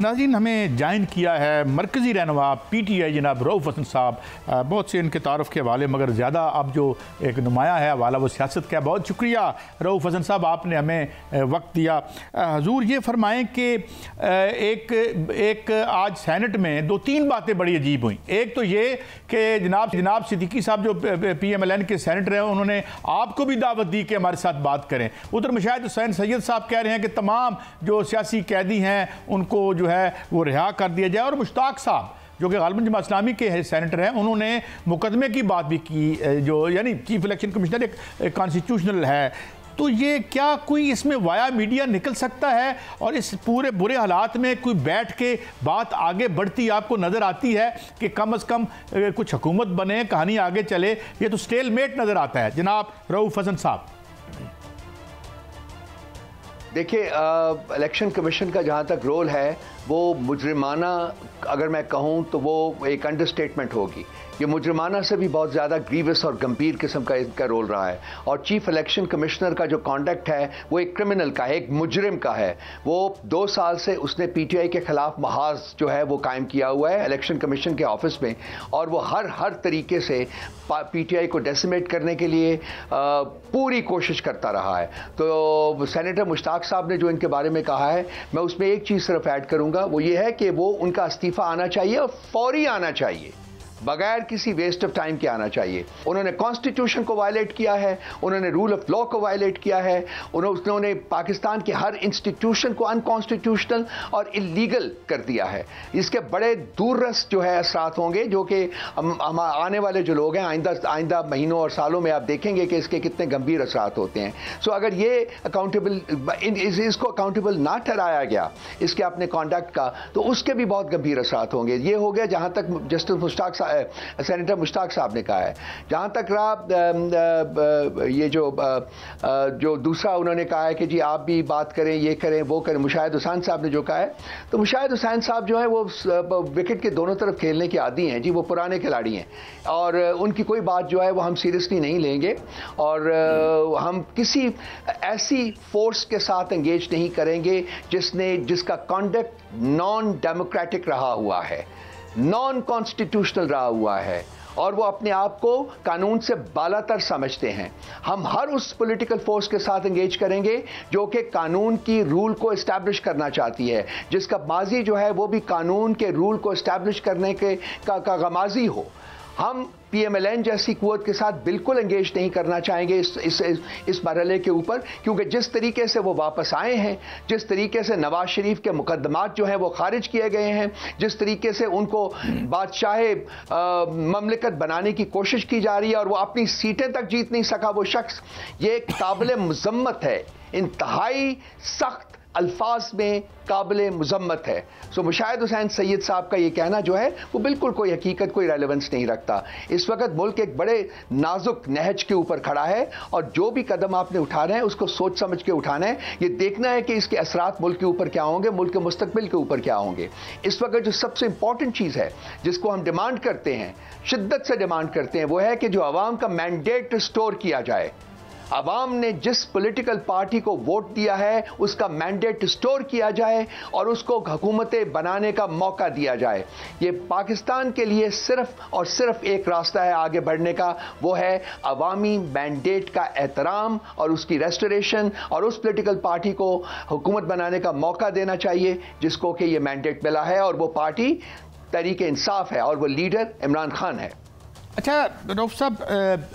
नाज़रीन, हमें ज्वाइन किया है मरकज़ी रहनुमा PTI जनाब रऊफ़ हसन साहब। बहुत से इनके तारुफ़ के हवाले, मगर ज़्यादा अब जो एक नुमाया है हवाला वो सियासत का है। बहुत शुक्रिया रऊफ़ हसन साहब, आपने हमें वक्त दिया। हजूर ये फरमाएँ कि एक आज सैनेट में 2-3 बातें बड़ी अजीब हुई। एक तो ये कि जनाब सिद्दीकी साहब जो PMLN के सैनेटर हैं, उन्होंने आपको भी दावत दी कि हमारे साथ बात करें। उधर मुशाहिद हुसैन सैयद साहब कह रहे हैं कि तमाम जो सियासी कैदी हैं उनको जो है वो रिहा कर दिया जाए। और मुश्ताक साहब जो कि गालिबन जमात इस्लामी के सैनेटर हैं, उन्होंने मुकदमे की बात भी की, जो यानी चीफ इलेक्शन कमिश्नर एक कॉन्स्टिट्यूशनल है। तो ये क्या कोई इसमें वाया मीडिया निकल सकता है? और इस पूरे बुरे हालात में कोई बैठ के बात आगे बढ़ती आपको नज़र आती है कि कम अज़ कम कुछ हुकूमत बने, कहानी आगे चले? ये तो स्टेलमेट नज़र आता है। जनाब रऊफ़ हसन साहब, देखिए, इलेक्शन कमीशन का जहाँ तक रोल है वो मुजरिमाना, अगर मैं कहूँ तो वो एक अंडरस्टेटमेंट होगी। ये मुजरिमाना से भी बहुत ज़्यादा ग्रीवस और गंभीर किस्म का इनका रोल रहा है। और चीफ इलेक्शन कमिश्नर का जो कॉन्डक्ट है वो एक क्रिमिनल का है, एक मुजरिम का है। वो 2 साल से उसने PTI के खिलाफ महाज जो है वो कायम किया हुआ है इलेक्शन कमीशन के ऑफिस में, और वो हर तरीके से PTI को डेसिमेट करने के लिए पूरी कोशिश करता रहा है। तो सेनेटर मुश्ताक साहब ने जो इनके बारे में कहा है, मैं उसमें एक चीज़ सिर्फ ऐड करूंगा, वो ये है कि वो उनका इस्तीफा आना चाहिए और फौरी आना चाहिए, बगैर किसी वेस्ट ऑफ टाइम के आना चाहिए। उन्होंने कॉन्स्टिट्यूशन को वायलेट किया है, उन्होंने रूल ऑफ लॉ को वायलेट किया है, उन्होंने पाकिस्तान के हर इंस्टीट्यूशन को अनकॉन्स्टिट्यूशनल और इलीगल कर दिया है। इसके बड़े दूररस जो है असरात होंगे, जो कि हम आने वाले जो लोग हैं आइंदा महीनों और सालों में आप देखेंगे कि इसके कितने गंभीर असरात होते हैं। सो अगर ये इसको अकाउंटेबल ना ठहराया गया इसके अपने कॉन्डक्ट का, तो उसके भी बहुत गंभीर असरात होंगे। ये हो गया जहाँ तक जस्टिस मुश्ताक सेनेटर मुश्ताक साहब ने कहा है। जहां तक रहा ये जो दूसरा उन्होंने कहा है कि जी आप भी बात करें, ये करें, वो करें, मुशाहिद हुसैन साहब ने जो कहा है, तो मुशाहिद हुसैन साहब जो है वो विकेट के दोनों तरफ खेलने के आदी हैं जी, वो पुराने खिलाड़ी हैं और उनकी कोई बात जो है वो हम सीरियसली नहीं लेंगे और हम किसी ऐसी फोर्स के साथ एंगेज नहीं करेंगे जिसका कॉन्डक्ट नॉन डेमोक्रेटिक रहा हुआ है, नॉन कॉन्स्टिट्यूशनल रहा हुआ है और वो अपने आप को कानून से बालातर समझते हैं। हम हर उस पॉलिटिकल फोर्स के साथ एंगेज करेंगे जो कि कानून की रूल को एस्टैब्लिश करना चाहती है, जिसका माजी जो है वो भी कानून के रूल को एस्टैब्लिश करने का गमाजी हो। हम PMLN जैसी कुव्वत के साथ बिल्कुल एंगेज नहीं करना चाहेंगे इस मरहले के ऊपर, क्योंकि जिस तरीके से वो वापस आए हैं, जिस तरीके से नवाज शरीफ के मुकदमात जो हैं वो खारिज किए गए हैं, जिस तरीके से उनको बादशाह ममलिकत बनाने की कोशिश की जा रही है और वो अपनी सीटें तक जीत नहीं सका वो शख्स, ये काबिल मुज़म्मत है, इंतहाई सख्त अल्फाज में काबिल मुज़म्मत है। सो मुशाहिद हुसैन सैयद साहब का ये कहना जो है वो बिल्कुल कोई हकीकत, कोई रेलेवेंस नहीं रखता। इस वक्त मुल्क एक बड़े नाजुक नहज के ऊपर खड़ा है और जो भी कदम आपने उठाने हैं उसको सोच समझ के उठाना है। ये देखना है कि इसके असरात मुल्क के ऊपर क्या होंगे, मुल्क के मुस्तकबिल के ऊपर क्या होंगे। इस वक्त जो सबसे इंपॉर्टेंट चीज़ है जिसको हम डिमांड करते हैं, शिद्दत से डिमांड करते हैं, वो है कि जो अवाम का मैंडेट रिस्टोर किया जाए। अवाम ने जिस पॉलिटिकल पार्टी को वोट दिया है उसका मैंडेट स्टोर किया जाए और उसको हुकूमतें बनाने का मौका दिया जाए। ये पाकिस्तान के लिए सिर्फ और सिर्फ एक रास्ता है आगे बढ़ने का, वो है अवामी मैंडेट का एहतराम और उसकी रेस्टोरेशन और उस पॉलिटिकल पार्टी को हुकूमत बनाने का मौका देना चाहिए जिसको कि ये मैंडेट मिला है, और वो पार्टी तहरीक इंसाफ है और वो लीडर इमरान खान है। अच्छा रऊफ़ साहब,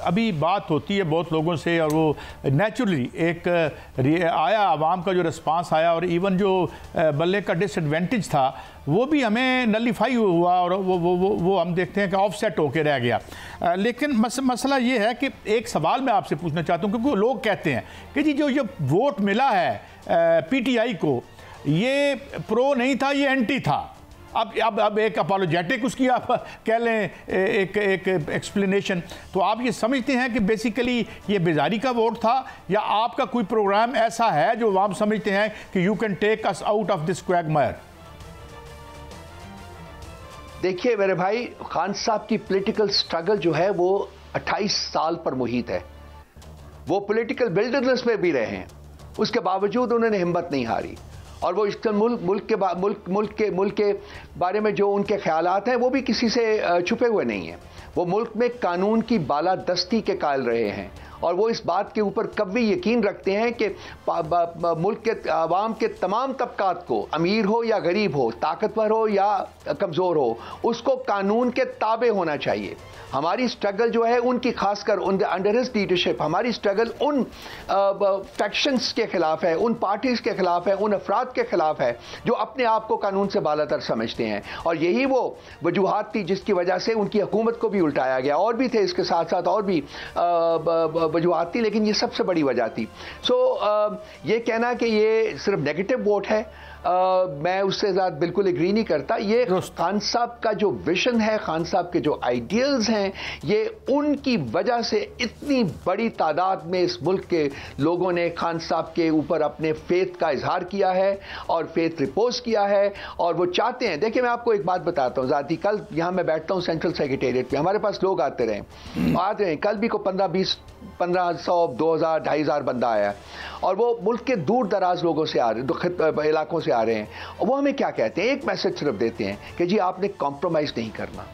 अभी बात होती है बहुत लोगों से और वो नेचुरली एक आया आवाम का जो रिस्पांस आया और इवन जो बल्ले का डिसएडवांटेज था वो भी हमें नलीफाई हुआ और वो हम देखते हैं कि ऑफसेट होके रह गया। लेकिन मसला ये है कि एक सवाल मैं आपसे पूछना चाहता हूँ, क्योंकि लोग कहते हैं कि जी जो वोट मिला है PTI को, ये प्रो नहीं था, ये एंटी था। अब एक अपोलोजेटिक उसकी आप कह लें, एक एक्सप्लेनेशन, तो आप ये समझते हैं कि बेसिकली ये बेजारी का वोट था या आपका कोई प्रोग्राम ऐसा है जो आप समझते हैं कि you can take us out of this quagmire? देखिए मेरे भाई, खान साहब की पॉलिटिकल स्ट्रगल जो है वो 28 साल पर मुहित है। वो पॉलिटिकल बिल्डरनेस में भी रहे हैं, उसके बावजूद उन्होंने हिम्मत नहीं हारी और वो इसके मुल्क के बारे में जो उनके ख्यालात हैं वो भी किसी से छुपे हुए नहीं हैं। वो मुल्क में कानून की बालादस्ती के कायल रहे हैं और वो इस बात के ऊपर कभी यकीन रखते हैं कि मुल्क के आवाम के तमाम तबकात को, अमीर हो या गरीब हो, ताकतवर हो या कमज़ोर हो, उसको कानून के ताबे होना चाहिए। हमारी स्ट्रगल जो है उनकी, खासकर अंडर हिज लीडरशिप, हमारी स्ट्रगल उन फैक्शंस के खिलाफ है, उन पार्टीज़ के खिलाफ है, उन अफराद के खिलाफ है जो अपने आप को कानून से बालातर समझते हैं। और यही वो वजूहात थी जिसकी वजह से उनकी हुकूमत को भी उल्टाया गया। और भी थे इसके साथ साथ और भी वजूहात थी, लेकिन ये सबसे बड़ी वजह थी। ये कहना कि ये सिर्फ नेगेटिव वोट है, मैं उससे ज़्यादा बिल्कुल एग्री नहीं करता। ये खान साहब का जो विजन है, खान साहब के जो आइडियल्स हैं, ये उनकी वजह से इतनी बड़ी तादाद में इस मुल्क के लोगों ने खान साहब के ऊपर अपने फेथ का इजहार किया है और फेथ रिपोज किया है। और वो चाहते हैं, देखिए मैं आपको एक बात बताता हूँ ज़ाती, कल यहाँ मैं बैठता हूँ सेंट्रल सेक्रेटेरिएट पे, हमारे पास लोग आते रहे, कल भी को 1500, 2000, 2500 बंदा आया और वो मुल्क के दूर दराज लोगों से आ रहे, इलाकों से आ रहे हैं। और वो हमें क्या कहते हैं, एक मैसेज सिर्फ देते हैं कि जी आपने कॉम्प्रोमाइज़ नहीं करना,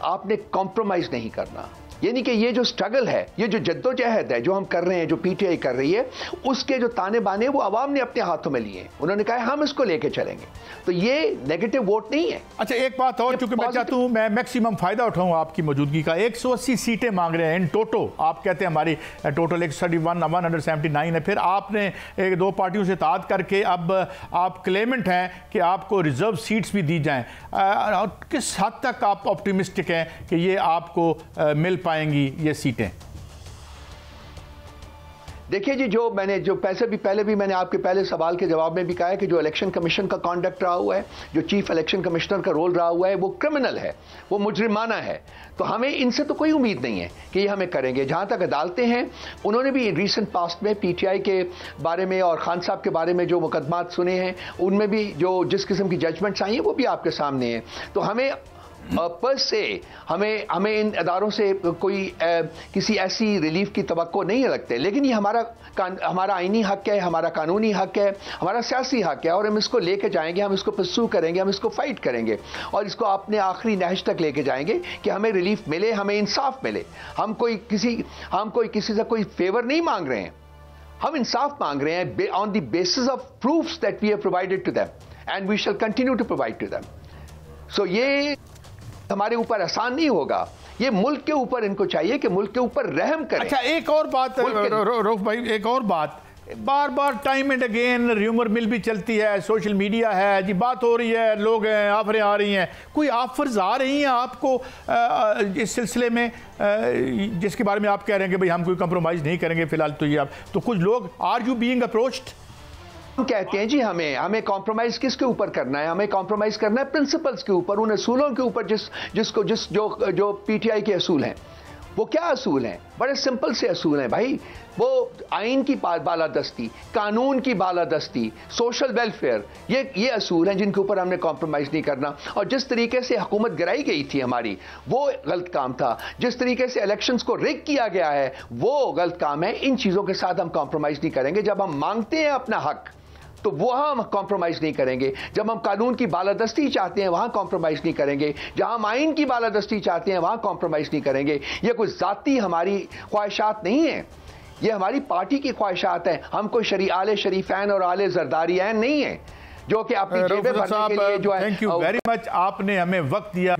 आपने कॉम्प्रोमाइज़ नहीं करना। यानी कि ये जो स्ट्रगल है, ये जो जद्दोजहद है जो हम कर रहे हैं, जो पीटीआई कर रही है, उसके जो ताने बाने वो आवाम ने अपने हाथों में लिए। उन्होंने कहा हम इसको लेके चलेंगे, तो ये नेगेटिव वोट नहीं है। अच्छा, एक बात और, चूंकि मैं चाहता हूं मैं मैक्सिमम फायदा उठाऊं आपकी मौजूदगी का। 180 सीटें मांग रहे हैं इन टोटो, आप कहते हैं हमारी टोटल 179 है। फिर आपने एक दो पार्टियों से इत्तेहाद करके अब आप क्लेमेंट हैं कि आपको रिजर्व सीट्स भी दी जाएं। किस हद तक आप ऑप्टिमिस्टिक हैं कि ये आपको मिल पाएंगी ये सीटें? देखिए जी, जो पहले भी मैंने आपके पहले सवाल के जवाब में भी कहा है कि जो इलेक्शन कमीशन का कॉन्डक्ट रहा हुआ है, जो चीफ इलेक्शन कमिश्नर का रोल रहा हुआ है, वो क्रिमिनल है, वो मुजरिमाना है। तो हमें इनसे तो कोई उम्मीद नहीं है कि ये हमें करेंगे। जहां तक अदालतें हैं, उन्होंने भी रिसेंट पास्ट में पीटीआई के बारे में और खान साहब के बारे में जो मुकदमात सुने हैं, उनमें भी जो जिस किस्म की जजमेंट्स आई हैं वो भी आपके सामने हैं। तो हमें पर से हमें इन अदारों से कोई किसी ऐसी रिलीफ की तवक्को नहीं रखते। लेकिन ये हमारा आईनी हक है, हमारा कानूनी हक है, हमारा सियासी हक है और हम इसको लेके जाएंगे, हम इसको परस्यू करेंगे, हम इसको फाइट करेंगे और इसको अपने आखिरी नहज तक लेके जाएंगे कि हमें रिलीफ मिले, हमें इंसाफ मिले। हम कोई किसी से कोई फेवर नहीं मांग रहे हैं, हम इंसाफ मांग रहे हैं on the basis of proofs that we have provided to them and we shall continue to provide to them. So ये हमारे ऊपर आसान नहीं होगा, ये मुल्क के ऊपर इनको चाहिए कि मुल्क के ऊपर रहम करें। अच्छा, एक और बात रऊफ भाई, एक और बात, बार बार टाइम एंड अगेन र्यूमर मिल भी चलती है, सोशल मीडिया है जी, बात हो रही है, लोग हैं, ऑफरें आ रही हैं, कोई ऑफर्स आ रही हैं आपको इस सिलसिले में जिसके बारे में आप कह रहे हैं कि भाई हम कोई कंप्रोमाइज़ नहीं करेंगे फिलहाल? तो ये आप, तो कुछ लोग आर यू बीइंग अप्रोच्ड? हम कहते हैं जी हमें कॉम्प्रोमाइज किसके ऊपर करना है? हमें कॉम्प्रोमाइज करना है प्रिंसिपल्स के ऊपर, उन असूलों के ऊपर जो पीटीआई के असूल हैं। वो क्या असूल हैं? बड़े सिंपल से असूल हैं भाई। वो आइन की बालादस्ती, कानून की बालादस्ती, सोशल वेलफेयर, ये असूल हैं जिनके ऊपर हमने कॉम्प्रोमाइज़ नहीं करना। और जिस तरीके से हुकूमत गिराई गई थी हमारी, वो गलत काम था। जिस तरीके से इलेक्शंस को रिग किया गया है, वो गलत काम है। इन चीज़ों के साथ हम कॉम्प्रोमाइज़ नहीं करेंगे। जब हम मांगते हैं अपना हक, तो वहां हम कॉम्प्रोमाइज़ नहीं करेंगे। जब हम कानून की बालादस्ती चाहते हैं, वहां कॉम्प्रोमाइज़ नहीं करेंगे। जहां हम आइन की बालादस्ती चाहते हैं, वहां कॉम्प्रोमाइज़ नहीं करेंगे। ये कोई ज़ाती हमारी ख्वाहिशात नहीं है, ये हमारी पार्टी की ख्वाहिशात हैं। हम कोई आले शरीफैन और आले जरदारियान नहीं है जो कि अपनी जेबें भरने के लिए जो है। थैंक यू वेरी मच, आपने हमें वक्त दिया।